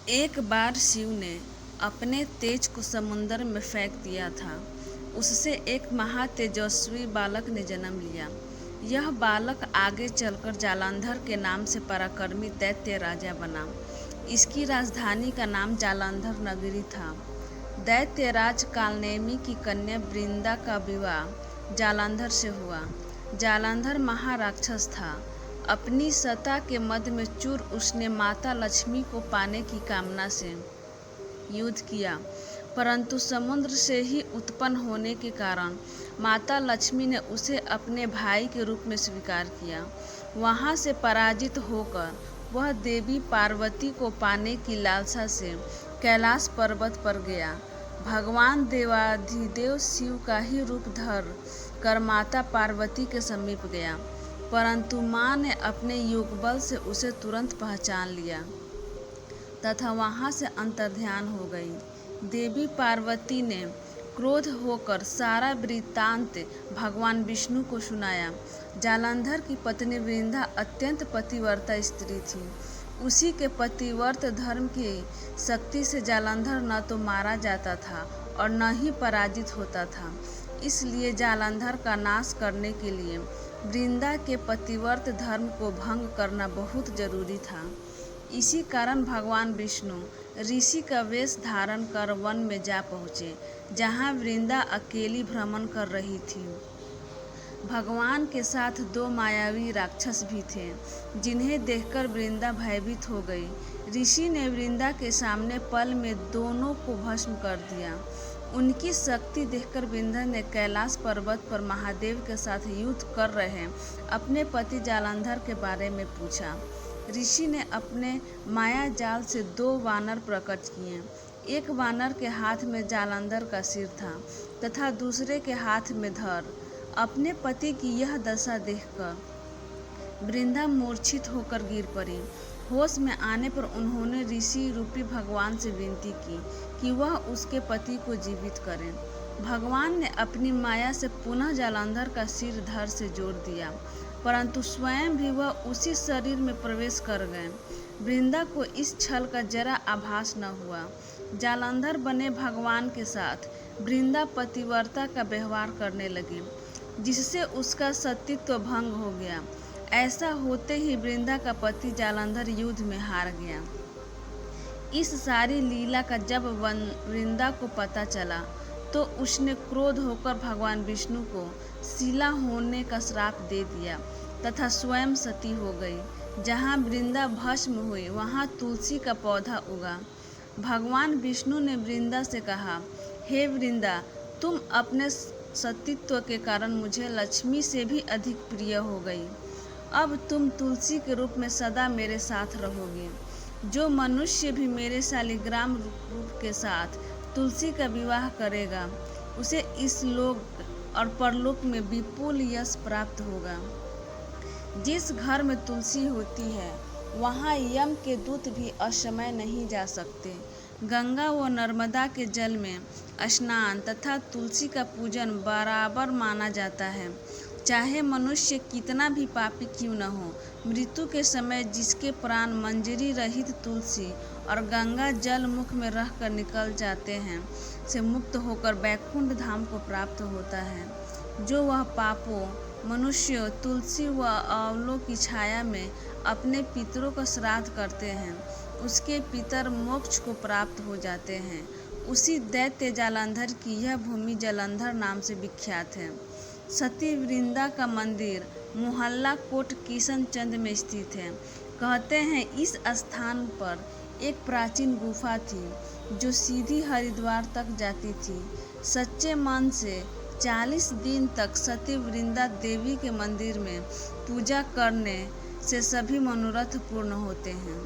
एक बार शिव ने अपने तेज को समुद्र में फेंक दिया था। उससे एक महातेजस्वी बालक ने जन्म लिया। यह बालक आगे चलकर जालंधर के नाम से पराक्रमी दैत्य राजा बना। इसकी राजधानी का नाम जालंधर नगरी था। दैत्यराज कालनेमी की कन्या वृंदा का विवाह जालंधर से हुआ। जालंधर महाराक्षस था। अपनी सत्ता के मद में चूर उसने माता लक्ष्मी को पाने की कामना से युद्ध किया, परंतु समुद्र से ही उत्पन्न होने के कारण माता लक्ष्मी ने उसे अपने भाई के रूप में स्वीकार किया। वहां से पराजित होकर वह देवी पार्वती को पाने की लालसा से कैलाश पर्वत पर गया। भगवान देवाधिदेव शिव का ही रूप धर कर माता पार्वती के समीप गया, परंतु मां ने अपने योगबल से उसे तुरंत पहचान लिया तथा वहां से अंतर्ध्यान हो गई। देवी पार्वती ने क्रोध होकर सारा वृत्तांत भगवान विष्णु को सुनाया। जालंधर की पत्नी वृंदा अत्यंत पतिव्रता स्त्री थी। उसी के पतिव्रत धर्म की शक्ति से जालंधर न तो मारा जाता था और न ही पराजित होता था। इसलिए जालंधर का नाश करने के लिए वृंदा के पतिव्रत धर्म को भंग करना बहुत जरूरी था। इसी कारण भगवान विष्णु ऋषि का वेश धारण कर वन में जा पहुँचे, जहाँ वृंदा अकेली भ्रमण कर रही थी। भगवान के साथ दो मायावी राक्षस भी थे, जिन्हें देखकर वृंदा भयभीत हो गई। ऋषि ने वृंदा के सामने पल में दोनों को भस्म कर दिया। उनकी शक्ति देखकर वृंदा ने कैलाश पर्वत पर महादेव के साथ युद्ध कर रहे अपने पति जालंधर के बारे में पूछा। ऋषि ने अपने माया जाल से दो वानर प्रकट किए। एक वानर के हाथ में जालंधर का सिर था तथा दूसरे के हाथ में धड़। अपने पति की यह दशा देखकर वृंदा मूर्छित होकर गिर पड़ी। होश में आने पर उन्होंने ऋषि रूपी भगवान से विनती की कि वह उसके पति को जीवित करें। भगवान ने अपनी माया से पुनः जालंधर का सिर धड़ से जोड़ दिया, परंतु स्वयं भी वह उसी शरीर में प्रवेश कर गए। वृंदा को इस छल का जरा आभास न हुआ। जालंधर बने भगवान के साथ वृंदा पतिव्रता का व्यवहार करने लगी, जिससे उसका सतीत्व भंग हो गया। ऐसा होते ही वृंदा का पति जालंधर युद्ध में हार गया। इस सारी लीला का जब वृंदा को पता चला तो उसने क्रोध होकर भगवान विष्णु को शिला होने का श्राप दे दिया तथा स्वयं सती हो गई। जहाँ वृंदा भस्म हुई वहाँ तुलसी का पौधा उगा। भगवान विष्णु ने वृंदा से कहा, हे वृंदा, तुम अपने सतीत्व के कारण मुझे लक्ष्मी से भी अधिक प्रिय हो गई। अब तुम तुलसी के रूप में सदा मेरे साथ रहोगी। जो मनुष्य भी मेरे शालिग्राम रूप के साथ तुलसी का विवाह करेगा, उसे इस लोक और परलोक में विपुल यश प्राप्त होगा। जिस घर में तुलसी होती है, वहाँ यम के दूत भी असमय नहीं जा सकते। गंगा व नर्मदा के जल में स्नान तथा तुलसी का पूजन बराबर माना जाता है। चाहे मनुष्य कितना भी पापी क्यों न हो, मृत्यु के समय जिसके प्राण मंजरी रहित तुलसी और गंगा जल मुख में रहकर निकल जाते हैं, से मुक्त होकर वैकुंठ धाम को प्राप्त होता है। जो वह पापों मनुष्य तुलसी व आंवलों की छाया में अपने पितरों का श्राद्ध करते हैं, उसके पितर मोक्ष को प्राप्त हो जाते हैं। उसी दैत्य जालंधर की यह भूमि जालंधर नाम से विख्यात है। सती वृंदा का मंदिर मोहल्ला कोट किशनचंद में स्थित है। कहते हैं इस स्थान पर एक प्राचीन गुफा थी, जो सीधी हरिद्वार तक जाती थी। सच्चे मन से 40 दिन तक सती वृंदा देवी के मंदिर में पूजा करने से सभी मनोरथ पूर्ण होते हैं।